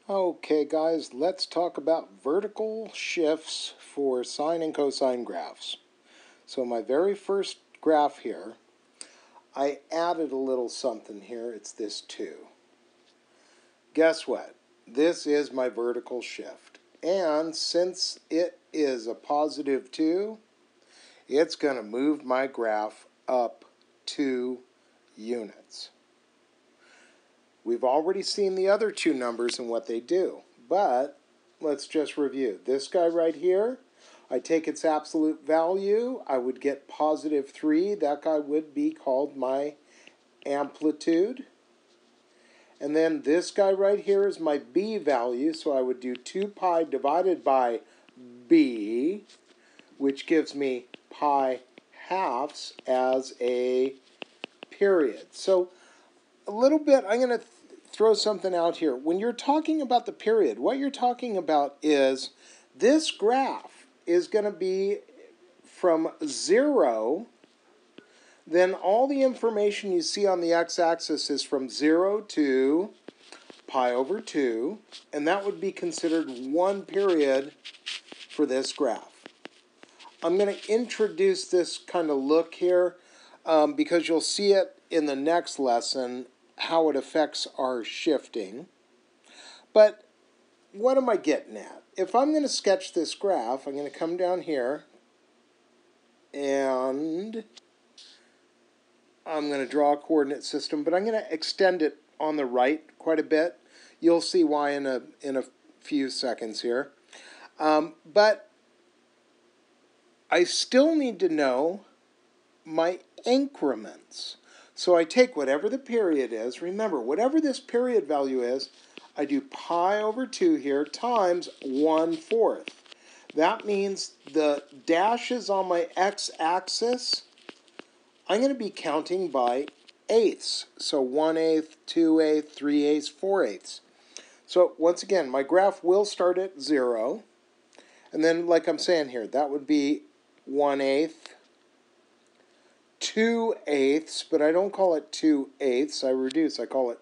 Okay guys, let's talk about vertical shifts for sine and cosine graphs. So my very first graph here, I added a little something here. It's this 2. Guess what? This is my vertical shift. And since it is a positive 2, it's going to move my graph up 2 units. We've already seen the other 2 numbers and what they do, but let's just review. This guy right here, I take its absolute value, I would get positive 3. That guy would be called my amplitude. And then this guy right here is my b value, so I would do 2 pi divided by b, which gives me pi halves as a period. So a little bit, I'm going to throw something out here. When you're talking about the period, what you're talking about is this graph is going to be from 0, then all the information you see on the x-axis is from 0 to pi over 2, and that would be considered 1 period for this graph. I'm going to introduce this kind of look here because you'll see it in the next lesson how it affects our shifting. But what am I getting at? If I'm going to sketch this graph, I'm going to come down here and I'm going to draw a coordinate system, but I'm going to extend it on the right quite a bit. You'll see why in a few seconds here. But I still need to know my increments. So I take whatever the period is. Remember, whatever this period value is, I do pi over 2 here times 1/4. That means the dashes on my x-axis, I'm going to be counting by eighths. So 1/8, 2/8, 3/8, 4/8. So once again, my graph will start at 0. And then, like I'm saying here, that would be 1/8, 2/8, but I don't call it 2/8. I reduce. I call it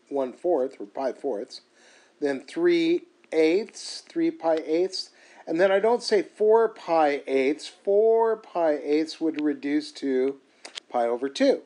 1/4 or pi fourths. Then 3/8, 3 pi eighths. And then I don't say 4 pi eighths. 4 pi eighths would reduce to pi over 2.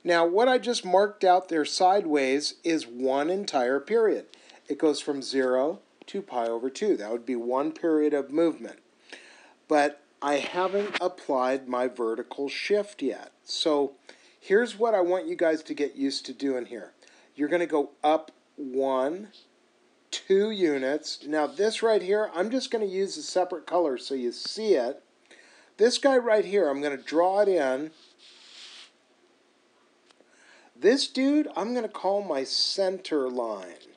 Now, what I just marked out there sideways is one entire period. It goes from 0 to pi over 2. That would be 1 period of movement. But I haven't applied my vertical shift yet. So here's what I want you guys to get used to doing here. You're going to go up 1, 2 units. Now this right here, I'm just going to use a separate color so you see it. This guy right here, I'm going to draw it in. This dude, I'm going to call my center line.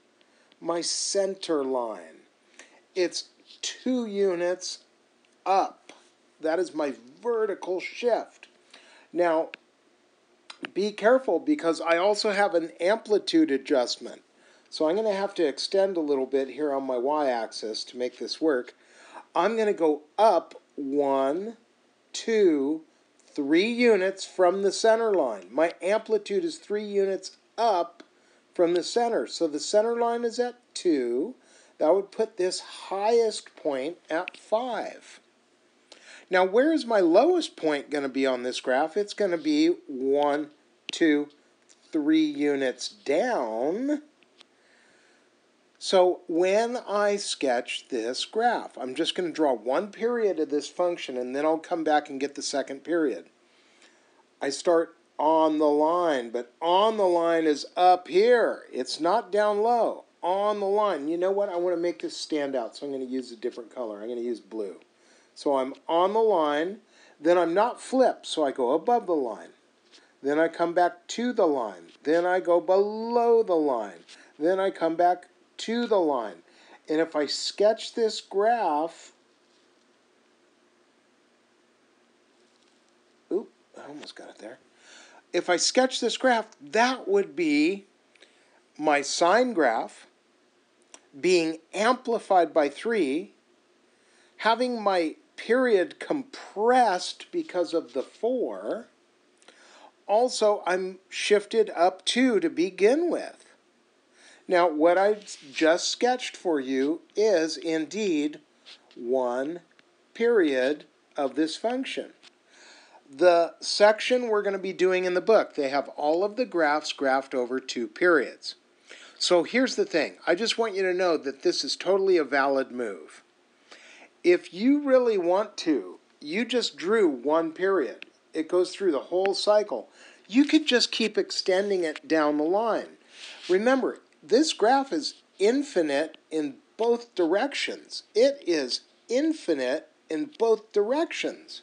My center line. It's 2 units up. That is my vertical shift. Now, be careful because I also have an amplitude adjustment. So I'm going to have to extend a little bit here on my y-axis to make this work. I'm going to go up 1, 2, 3 units from the center line. My amplitude is 3 units up from the center. So the center line is at 2. That would put this highest point at 5. Now, where is my lowest point going to be on this graph? It's going to be 1, 2, 3 units down. So when I sketch this graph, I'm just going to draw one period of this function, and then I'll come back and get the second period. I start on the line, but on the line is up here. It's not down low. On the line. You know what? I want to make this stand out, so I'm going to use a different color. I'm going to use blue. So I'm on the line, then I'm not flipped, so I go above the line. Then I come back to the line. Then I go below the line. Then I come back to the line. And if I sketch this graph, I almost got it there. If I sketch this graph, that would be my sine graph being amplified by 3, having my period compressed because of the 4. Also, I'm shifted up 2 to begin with. Now, what I just sketched for you is indeed one period of this function. The section we're going to be doing in the book, they have all of the graphs graphed over 2 periods. So here's the thing. I just want you to know that this is totally a valid move. If you really want to, you just drew 1 period. It goes through the whole cycle. You could just keep extending it down the line. Remember, this graph is infinite in both directions. It is infinite in both directions.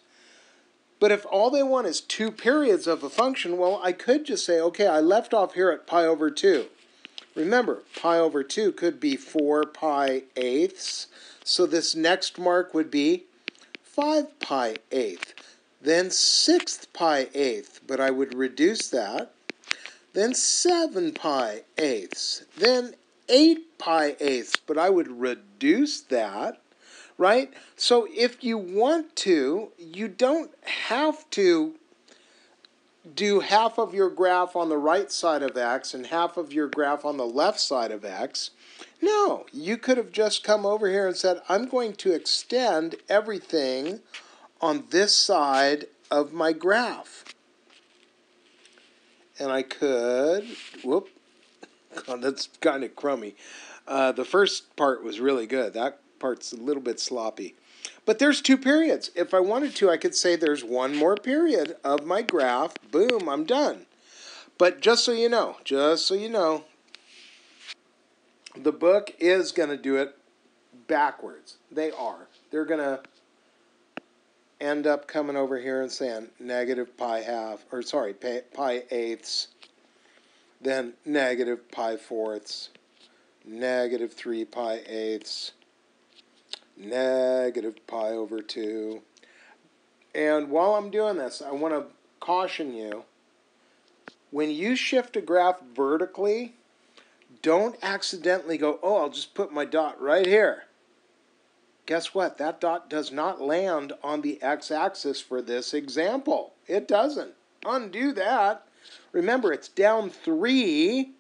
But if all they want is 2 periods of a function, well, I could just say, okay, I left off here at pi over 2. Remember, pi over 2 could be 4 pi eighths. So this next mark would be 5 pi eighth. Then 6th pi eighth, but I would reduce that. Then 7 pi eighths. Then 8 pi eighths, but I would reduce that. Right? So if you want to, you don't have to do half of your graph on the right side of x and half of your graph on the left side of x. No, you could have just come over here and said, I'm going to extend everything on this side of my graph. And I could, whoop, God, that's kind of crummy. The first part was really good. That part's a little bit sloppy. But there's 2 periods. If I wanted to, I could say there's 1 more period of my graph. Boom, I'm done. But just so you know, the book is going to do it backwards. They are. They're going to end up coming over here and saying negative pi half, or sorry, pi eighths, then negative pi fourths, negative 3 pi eighths, negative pi over 2. And while I'm doing this, I want to caution you, when you shift a graph vertically, don't accidentally go, oh, I'll just put my dot right here. Guess what? That dot does not land on the x-axis for this example. It doesn't. Undo that. Remember, it's down 3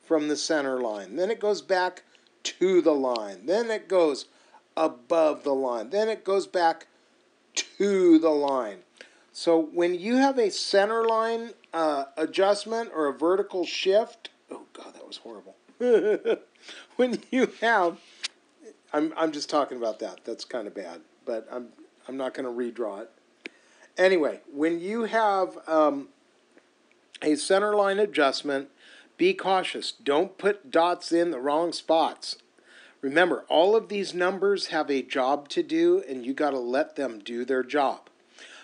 from the center line. Then it goes back to the line. Then it goes above the line. Then it goes back to the line. So when you have a center line adjustment or a vertical shift, oh God, that was horrible. When you have, I'm just talking about that. That's kind of bad, but I'm not going to redraw it. Anyway, when you have a center line adjustment, be cautious. Don't put dots in the wrong spots. Remember, all of these numbers have a job to do, and you got to let them do their job.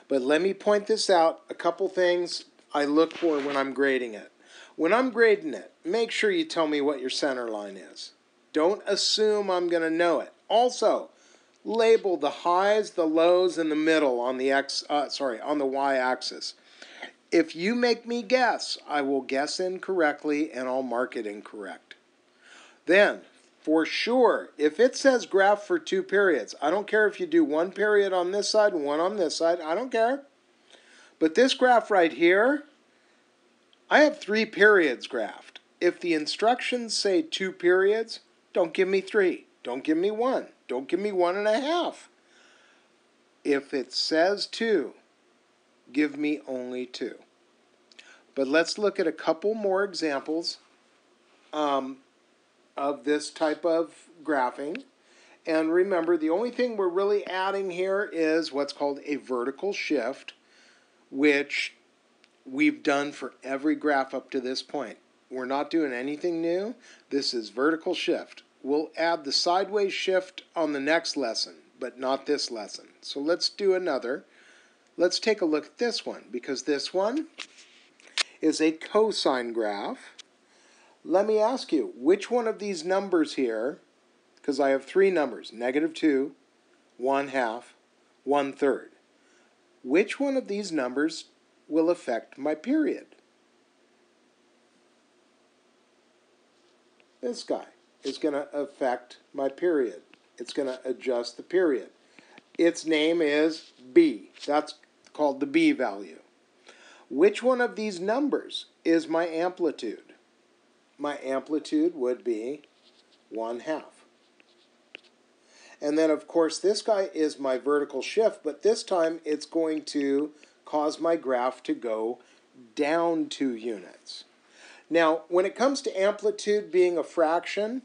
But let me point this out, a couple things I look for when I'm grading it. When I'm grading it, make sure you tell me what your center line is. Don't assume I'm going to know it. Also, label the highs, the lows, and the middle on the on the y-axis. If you make me guess, I will guess incorrectly and I'll mark it incorrect. Then, for sure, if it says graph for 2 periods, I don't care if you do 1 period on this side and 1 on this side, I don't care. But this graph right here, I have 3 periods graphed. If the instructions say 2 periods, don't give me 3. Don't give me 1. Don't give me 1.5. If it says 2, give me only 2. But let's look at a couple more examples of this type of graphing. And remember, the only thing we're really adding here is what's called a vertical shift, which we've done for every graph up to this point. We're not doing anything new. This is vertical shift. We'll add the sideways shift on the next lesson, but not this lesson. So let's do another. Let's take a look at this one, because this one is a cosine graph. Let me ask you, which one of these numbers here, because I have 3 numbers, -2, 1/2, 1/3. Which one of these numbers will affect my period? This guy is going to affect my period. It's going to adjust the period. Its name is B. That's called the B value. Which one of these numbers is my amplitude? my amplitude would be 1/2. And then, of course, this guy is my vertical shift, but this time it's going to cause my graph to go down 2 units. Now, when it comes to amplitude being a fraction,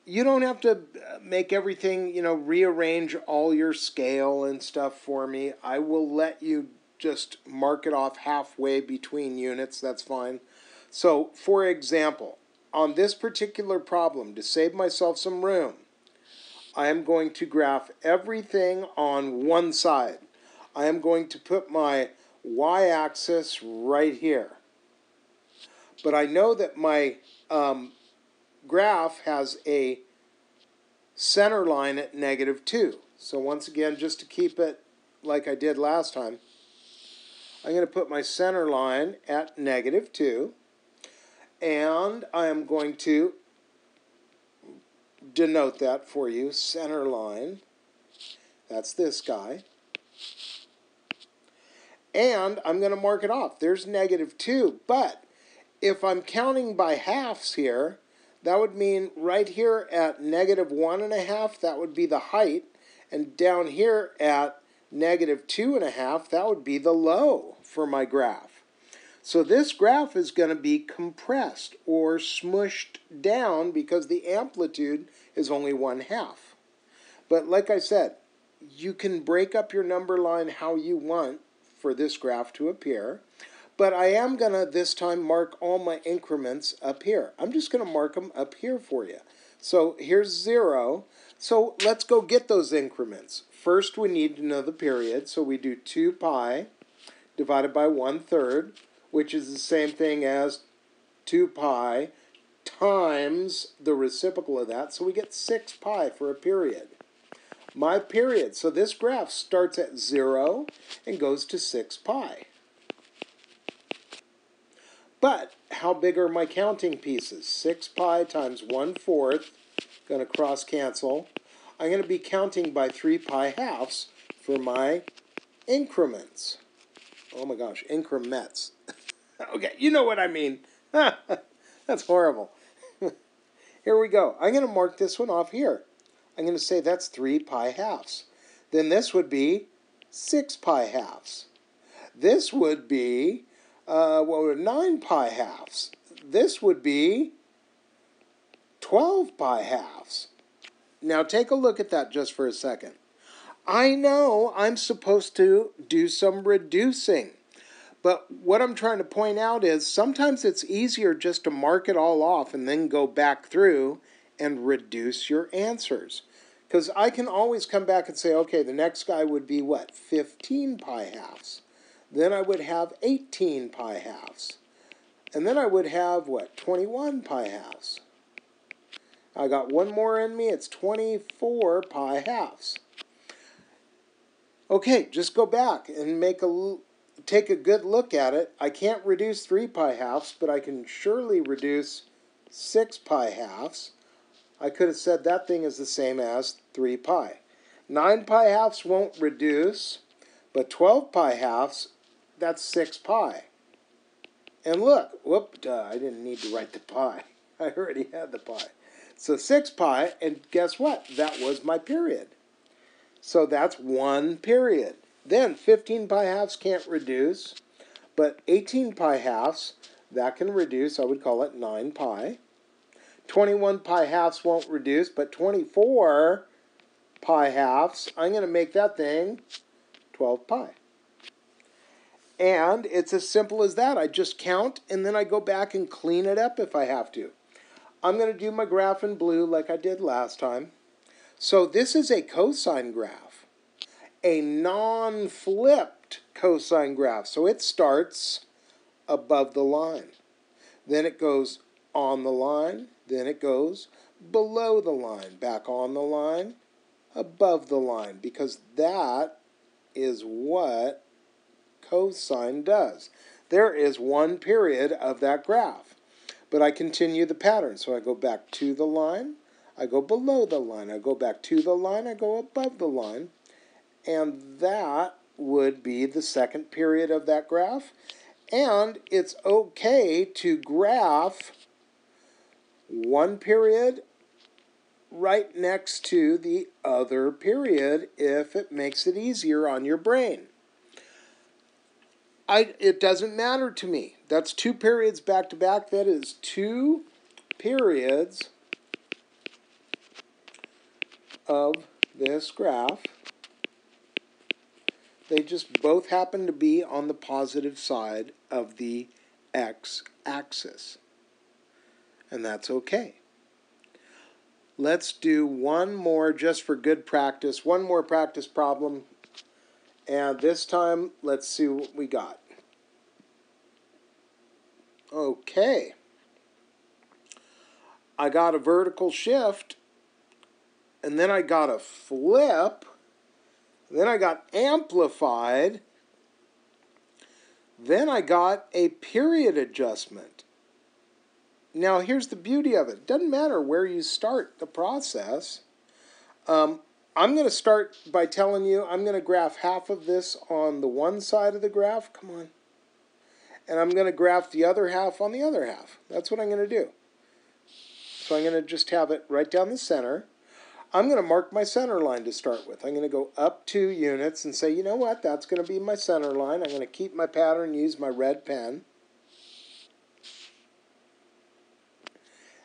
you don't have to make everything, rearrange all your scale and stuff for me. I will let you just mark it off halfway between units. That's fine. So, for example, on this particular problem, to save myself some room, I am going to graph everything on one side. I am going to put my y-axis right here. But I know that my graph has a center line at -2. So once again, just to keep it like I did last time, I'm going to put my center line at -2. And I am going to denote that for you, center line. That's this guy. And I'm going to mark it off. There's -2. But if I'm counting by halves here, that would mean right here at -1.5, that would be the height. And down here at -2.5, that would be the low for my graph. So this graph is going to be compressed or smushed down because the amplitude is only 1/2. But like I said, you can break up your number line how you want for this graph to appear. But I am going to this time mark all my increments up here. I'm just going to mark them up here for you. So here's 0. So let's go get those increments. First we need to know the period. So we do 2 pi divided by 1/3, which is the same thing as 2 pi times the reciprocal of that. So we get 6 pi for a period. My period. So this graph starts at 0 and goes to 6 pi. But how big are my counting pieces? 6 pi times 1/4, going to cross cancel. I'm going to be counting by 3 pi halves for my increments. Oh my gosh, increments. Okay, you know what I mean. That's horrible. Here we go. I'm going to mark this one off here. I'm going to say that's 3 pi halves. Then this would be 6 pi halves. This would be 9 pi halves. This would be 12 pi halves. Now take a look at that just for a second. I know I'm supposed to do some reducing. But what I'm trying to point out is sometimes it's easier just to mark it all off and then go back through and reduce your answers. Because I can always come back and say, okay, the next guy would be what? 15 pi halves. Then I would have 18 pi halves. And then I would have, what, 21 pi halves. I got one more in me. It's 24 pi halves. Okay, just go back and take a good look at it. I can't reduce 3 pi halves, but I can surely reduce 6 pi halves. I could have said that thing is the same as 3 pi. 9 pi halves won't reduce, but 12 pi halves, that's 6 pi. And look, I didn't need to write the pi. I already had the pi. So 6 pi, and guess what? That was my period. So that's one period. Then 15 pi halves can't reduce, but 18 pi halves, that can reduce. I would call it 9 pi. 21 pi halves won't reduce, but 24 pi halves, I'm going to make that thing 12 pi. And it's as simple as that. I just count, and then I go back and clean it up if I have to. I'm going to do my graph in blue like I did last time. So this is a cosine graph, a non-flipped cosine graph. So it starts above the line. Then it goes on the line. Then it goes below the line, back on the line, above the line, because that is what cosine does. There is one period of that graph. But I continue the pattern. So I go back to the line, I go below the line, I go back to the line, I go above the line, and that would be the second period of that graph. And it's okay to graph one period right next to the other period if it makes it easier on your brain. It doesn't matter to me. That's two periods back to back. That is two periods of this graph. They just both happen to be on the positive side of the x-axis. And that's okay. Let's do one more just for good practice. One more practice problem. And this time, let's see what we got. Okay. I got a vertical shift, and then I got a flip, then I got amplified, then I got a period adjustment. Now, here's the beauty of it. It doesn't matter where you start the process. I'm going to start by telling you I'm going to graph half of this on the one side of the graph. Come on. And I'm going to graph the other half on the other half. That's what I'm going to do. So I'm going to just have it right down the center. I'm going to mark my center line to start with. I'm going to go up 2 units and say, you know what, that's going to be my center line. I'm going to keep my pattern, use my red pen.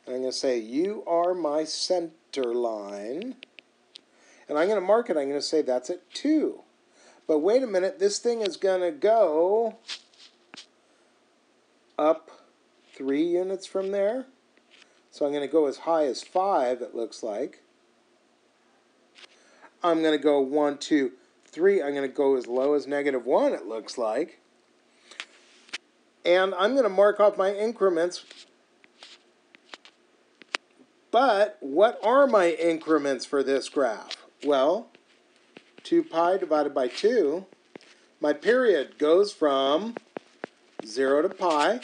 And I'm going to say, you are my center line. And I'm going to mark it. I'm going to say that's at 2. But wait a minute, this thing is going to go up 3 units from there. So I'm going to go as high as 5, it looks like. I'm going to go 1, 2, 3. I'm going to go as low as -1, it looks like. And I'm going to mark off my increments. But what are my increments for this graph? Well, 2 pi divided by 2. My period goes from 0 to pi.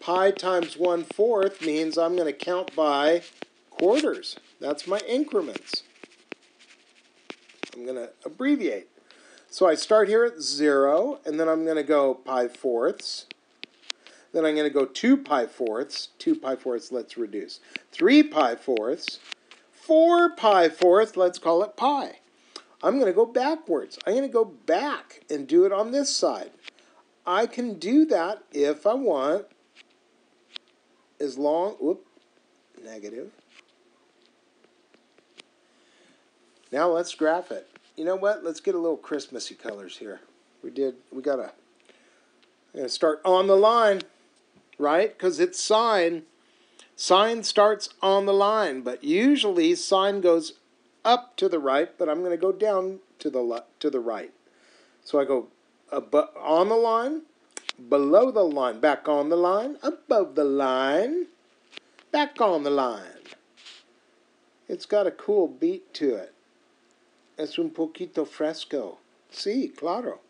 Pi times 1/4 means I'm going to count by quarters. That's my increments. I'm going to abbreviate. So I start here at 0, and then I'm going to go pi fourths. Then I'm going to go 2 pi fourths. 2 pi fourths, let's reduce. 3 pi fourths. 4 pi fourths, let's call it pi. I'm going to go backwards. I'm going to go back and do it on this side. I can do that if I want, as long, whoop, negative. Now let's graph it. You know what? Let's get a little Christmassy colors here. I'm going to start on the line, right? Because it's sine. Sine starts on the line, but usually sine goes up to the right, but I'm going to go down to the right. So I go on the line, below the line, back on the line, above the line, back on the line. It's got a cool beat to it. Es un poquito fresco. Sí, claro.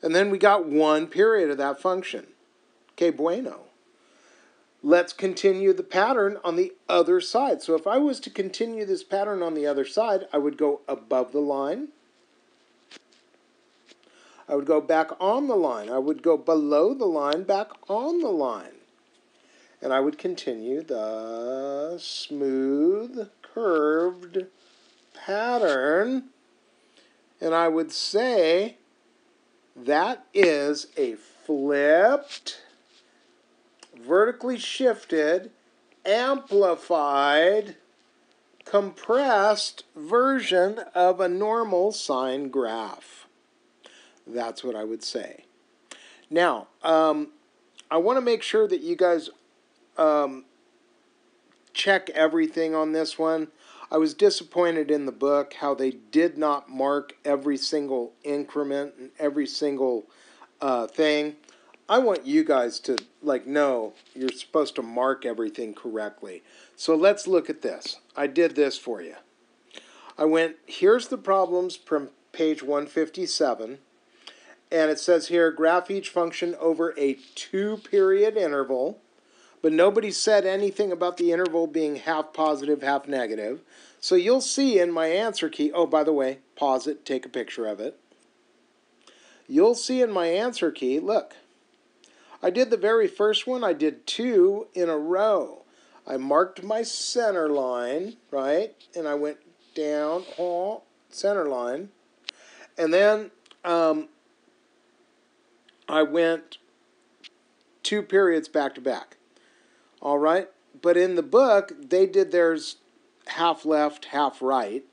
And then we got 1 period of that function. Que bueno. Let's continue the pattern on the other side. So if I was to continue this pattern on the other side, I would go above the line. I would go back on the line. I would go below the line, back on the line. And I would continue the smooth, curved pattern. And I would say that is a flipped, vertically shifted, amplified, compressed version of a normal sine graph. That's what I would say. Now, I want to make sure that you guys check everything on this one. I was disappointed in the book how they did not mark every single increment and every single thing. I want you guys to know you're supposed to mark everything correctly. So let's look at this. I did this for you. I went, here's the problems from page 157. And it says here, graph each function over a 2-period interval. But nobody said anything about the interval being half positive, half negative. So you'll see in my answer key, oh, by the way, pause it, take a picture of it. You'll see in my answer key, look, I did the very first one, I did 2 in a row. I marked my center line, right? And I went down, center line. And then I went 2 periods back to back. All right? But in the book, they did theirs half left, half right.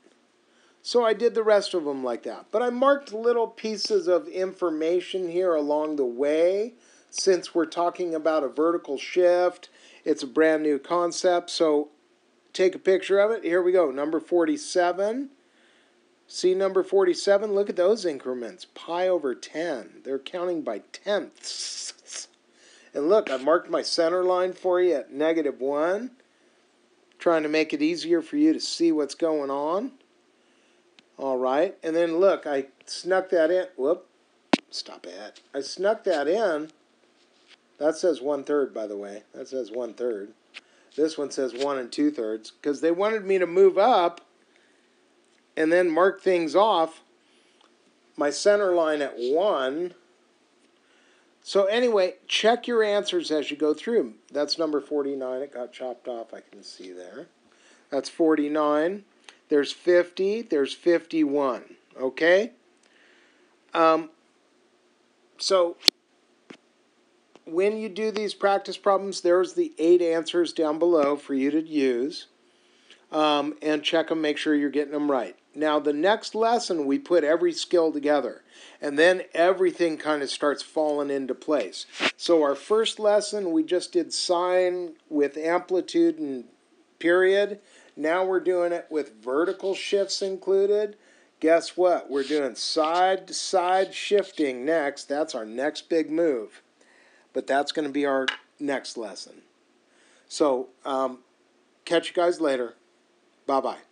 So I did the rest of them like that. But I marked little pieces of information here along the way. Since we're talking about a vertical shift, it's a brand new concept. So take a picture of it. Here we go. Number 47. See number 47? Look at those increments. Pi over 10. They're counting by tenths. And look, I marked my center line for you at -1. Trying to make it easier for you to see what's going on. All right. And then look, I snuck that in. Whoop. Stop it. I snuck that in. That says 1/3, by the way. That says 1/3. This one says 1 2/3 because they wanted me to move up and then mark things off. My center line at 1. So anyway, check your answers as you go through. That's number 49. It got chopped off. I can see there. That's 49. There's 50. There's 51. Okay? So when you do these practice problems, there's the 8 answers down below for you to use. And check them, make sure you're getting them right. Now, the next lesson, we put every skill together. And then everything kind of starts falling into place. So our first lesson, we just did sine with amplitude and period. Now we're doing it with vertical shifts included. Guess what? We're doing side-to-side shifting next. That's our next big move. But that's going to be our next lesson. So, catch you guys later. Bye-bye.